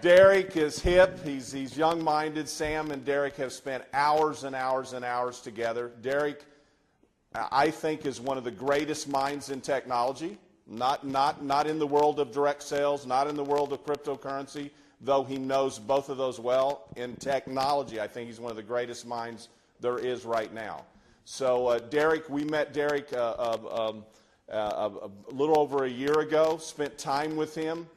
Derek is hip. He's young-minded. Sam and Derek have spent hours and hours and hours together. Derek, I think, is one of the greatest minds in technology, not in the world of direct sales, not in the world of cryptocurrency, though he knows both of those well. In technology, I think he's one of the greatest minds there is right now. So Derek, we met Derek a little over a year ago, spent time with him.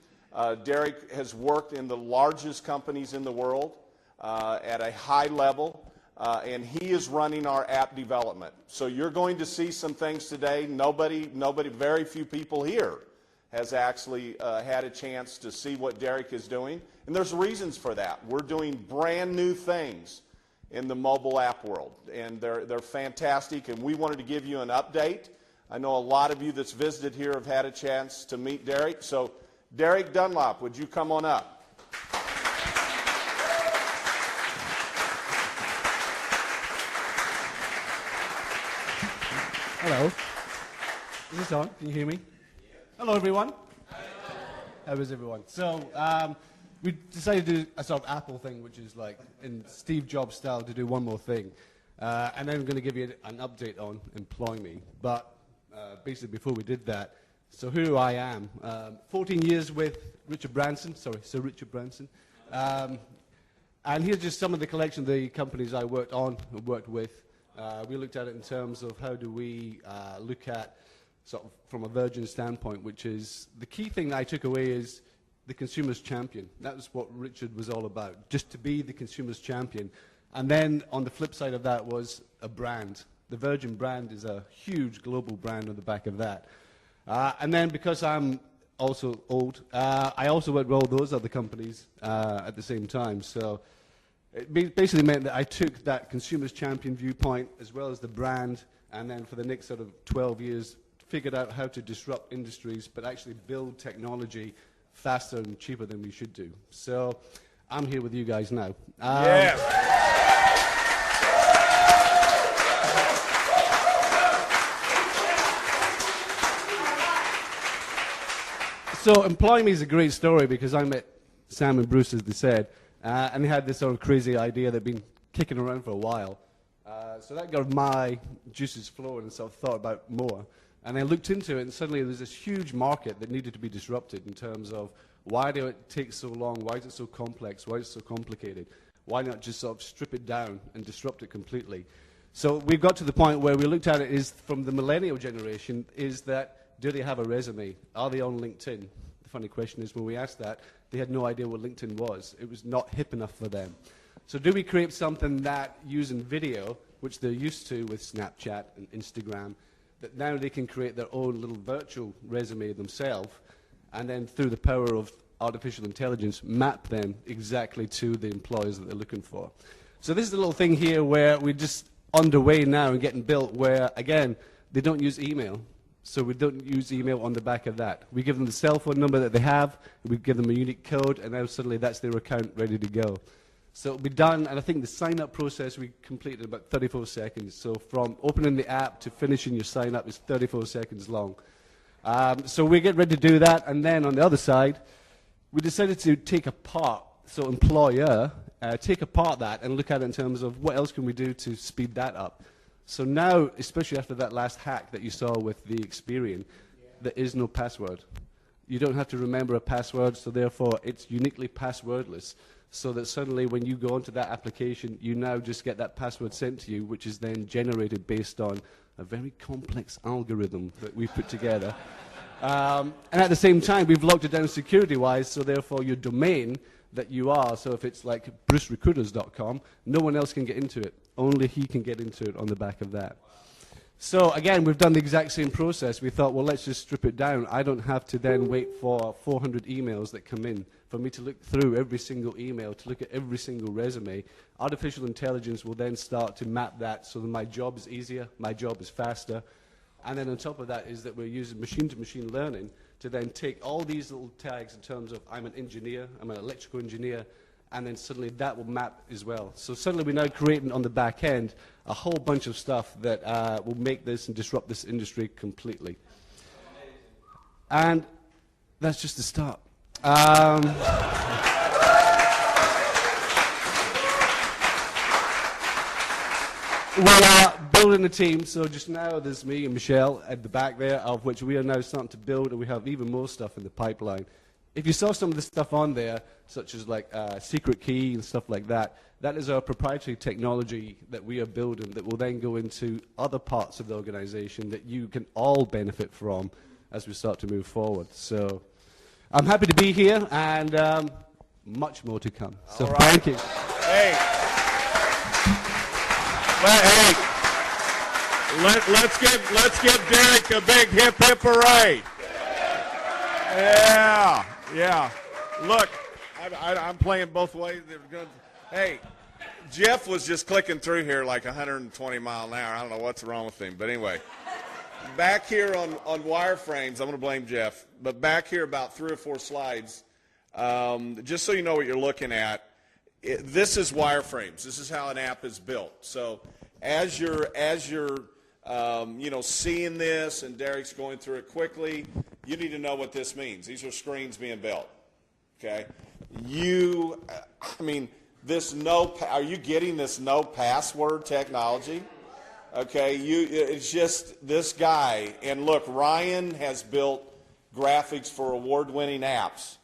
Derek has worked in the largest companies in the world at a high level, and he is running our app development. So you're going to see some things today. Very few people here has actually had a chance to see what Derek is doing, and there's reasons for that. We're doing brand new things in the mobile app world, and they're fantastic, and we wanted to give you an update. I know a lot of you that's visited here have had a chance to meet Derek. So Derek Dunlop, would you come on up? Hello. Is this on? Can you hear me? Hello, everyone. How is everyone? So we decided to do a sort of Apple thing, which is like in Steve Jobs style, to do one more thing. And then I'm going to give you an update on Employ Me. But basically, before we did that, so who I am. 14 years with Sir Richard Branson. And here's just some of the collection of the companies I worked with. We looked at it in terms of how do we look at, sort of from a Virgin standpoint, which is the key thing that I took away is the consumer's champion. That was what Richard was all about, just to be the consumer's champion. And then on the flip side of that was a brand. The Virgin brand is a huge global brand on the back of that. And then because I'm also old, I also worked with all those other companies at the same time. So it basically meant that I took that consumer's champion viewpoint as well as the brand, and then for the next sort of 12 years, figured out how to disrupt industries, but actually build technology faster and cheaper than we should do. So I'm here with you guys now. Yes. So Employ Me is a great story because I met Sam and Bruce, as they said, and they had this sort of crazy idea that had been kicking around for a while. So that got my juices flowing and sort of thought about more. And I looked into it, and suddenly there was this huge market that needed to be disrupted in terms of why do it take so long, why is it so complex, why is it so complicated, why not just sort of strip it down and disrupt it completely. So we got to the point where we looked at it is from the millennial generation, is that do they have a resume? Are they on LinkedIn? The funny question is when we asked that, they had no idea what LinkedIn was. It was not hip enough for them. So do we create something that using video, which they're used to with Snapchat and Instagram, that now they can create their own little virtual resume themselves, and then through the power of artificial intelligence, map them exactly to the employers that they're looking for. So this is a little thing here where we're just underway now and getting built where, again, they don't use email. So we don't use email on the back of that. We give them the cell phone number that they have, we give them a unique code, and now suddenly that's their account ready to go. So it'll be done, and I think the sign-up process we completed in about 34 seconds. So from opening the app to finishing your sign-up is 34 seconds long. So we get ready to do that, and then on the other side, we decided to take apart, so employer, take apart that and look at it in terms of what else can we do to speed that up. So now, especially after that last hack that you saw with the Experian, there is no password. You don't have to remember a password, so therefore it's uniquely passwordless, so that suddenly when you go onto that application, you now just get that password sent to you, which is then generated based on a very complex algorithm that we've put together. And at the same time, we've locked it down security-wise, so therefore your domain that you are, so if it's like brucerecruiters.com, no one else can get into it. Only he can get into it on the back of that. So again, we've done the exact same process. We thought, well, let's just strip it down. I don't have to then wait for 400 emails that come in for me to look through every single email, to look at every single resume. Artificial intelligence will then start to map that so that my job is easier, my job is faster. And then on top of that is that we're using machine-to-machine learning to then take all these little tags in terms of I'm an engineer, I'm an electrical engineer, and then suddenly that will map as well. So suddenly we're now creating on the back end a whole bunch of stuff that will make this and disrupt this industry completely. And that's just the start. We are building a team, so just now there's me and Michelle at the back there, of which we are now starting to build, and we have even more stuff in the pipeline. If you saw some of the stuff on there, such as like secret key and stuff like that, that is our proprietary technology that we are building that will then go into other parts of the organization that you can all benefit from as we start to move forward. So I'm happy to be here, and much more to come. So thank you. Hey. Let's give Derek a big hip hip hooray. Yeah. Look, I'm playing both ways. Hey, Jeff was just clicking through here like 120 mile an hour. I don't know what's wrong with him, but anyway. Back here on wireframes, I'm going to blame Jeff, but back here about 3 or 4 slides, just so you know what you're looking at, this is wireframes. This is how an app is built. So as you're seeing this, and Derek's going through it quickly, you need to know what this means. These are screens being built. Okay, are you getting this no password technology? Okay, it's just this guy, and look, Ryan has built graphics for award-winning apps,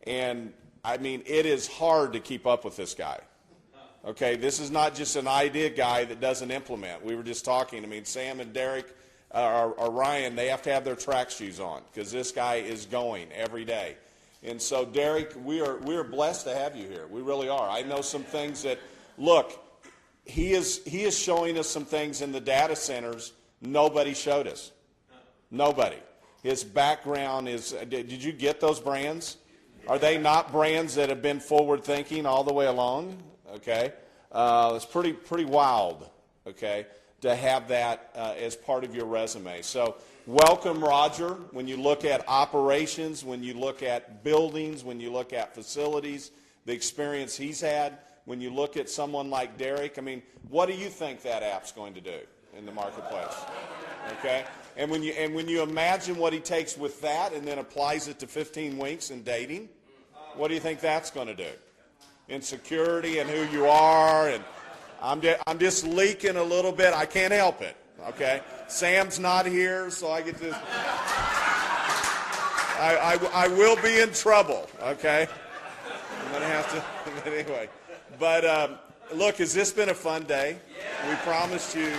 and I mean, it is hard to keep up with this guy. Okay, this is not just an idea guy that doesn't implement. We were just talking. I mean, Sam and Derek or Ryan, they have to have their track shoes on because this guy is going every day. And so, Derek, we are blessed to have you here. We really are. I know some things that, look, he is showing us some things in the data centers nobody showed us. Nobody. His background is, did you get those brands? Are they not brands that have been forward-thinking all the way along? Okay, it's pretty wild, okay, to have that as part of your resume. So welcome, Roger. When you look at operations, when you look at buildings, when you look at facilities, the experience he's had, when you look at someone like Derek, I mean, what do you think that app's going to do in the marketplace? Okay, and when you imagine what he takes with that and then applies it to 15 weeks in dating, what do you think that's going to do? Insecurity and who you are, and I'm just leaking a little bit. I can't help it. Okay, Sam's not here, so I get to. I will be in trouble. Okay, I'm gonna have to. But anyway, but look, has this been a fun day? We promised you.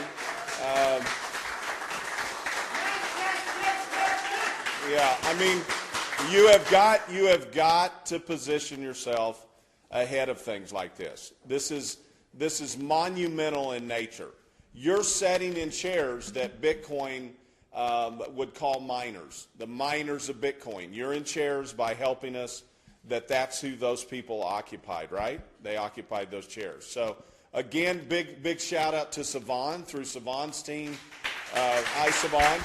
Yeah, I mean, you have got to position yourself ahead of things like this. This is monumental in nature. You're sitting in chairs that Bitcoin would call miners, the miners of Bitcoin. You're in chairs by helping us that's who those people occupied, right? They occupied those chairs. So again, big shout out to Savon through Savon's team. Hi, Savon.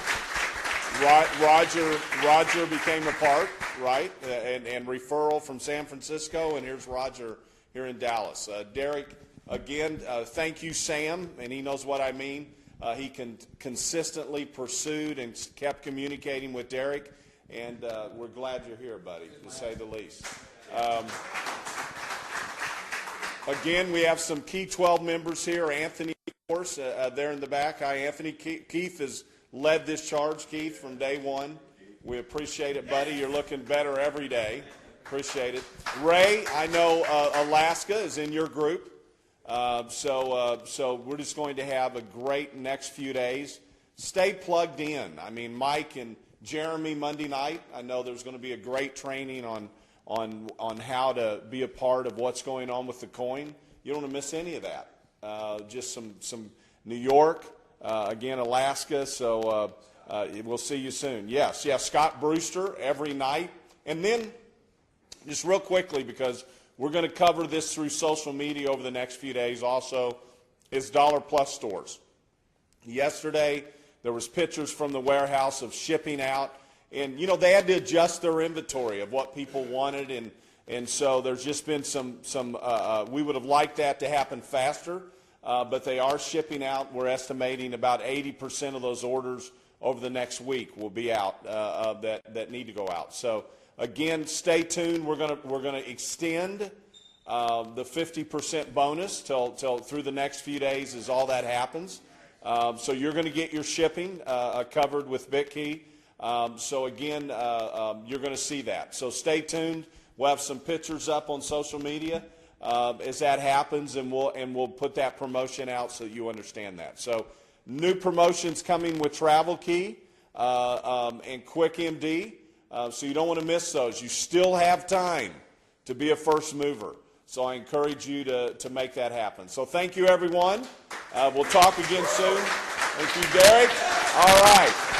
Roger became a part, right? And referral from San Francisco, and here's Roger here in Dallas. Derek, again, thank you, Sam, and he knows what I mean. He consistently pursued and kept communicating with Derek, and we're glad you're here, buddy, to say the least. Again, we have some Key 12 members here. Anthony, of course, there in the back. Hi, Anthony. Keith has led this charge, Keith, from day one. We appreciate it, buddy. You're looking better every day. Appreciate it. Ray, I know Alaska is in your group. So we're just going to have a great next few days. Stay plugged in. I mean, Mike and Jeremy Monday night, I know there's going to be a great training on how to be a part of what's going on with the coin. You don't want to miss any of that. Just some New York, again, Alaska. So we'll see you soon. Yes, Scott Brewster every night. And then, just real quickly, because we're going to cover this through social media over the next few days also, is Dollar Plus stores. Yesterday, there was pictures from the warehouse of shipping out. And, you know, they had to adjust their inventory of what people wanted. And so there's just been some we would have liked that to happen faster. But they are shipping out. We're estimating about 80% of those orders over the next week will be out that need to go out. So, again, stay tuned. We're gonna extend the 50% bonus till through the next few days as all that happens. So you're going to get your shipping covered with Bitqyck. So again, you're going to see that. So stay tuned. We'll have some pictures up on social media as that happens, and we'll put that promotion out so that you understand that. So new promotions coming with Travel Key and Quick MD. So you don't want to miss those. You still have time to be a first mover. So I encourage you to make that happen. So thank you, everyone. We'll talk again soon. Thank you, Derek. All right.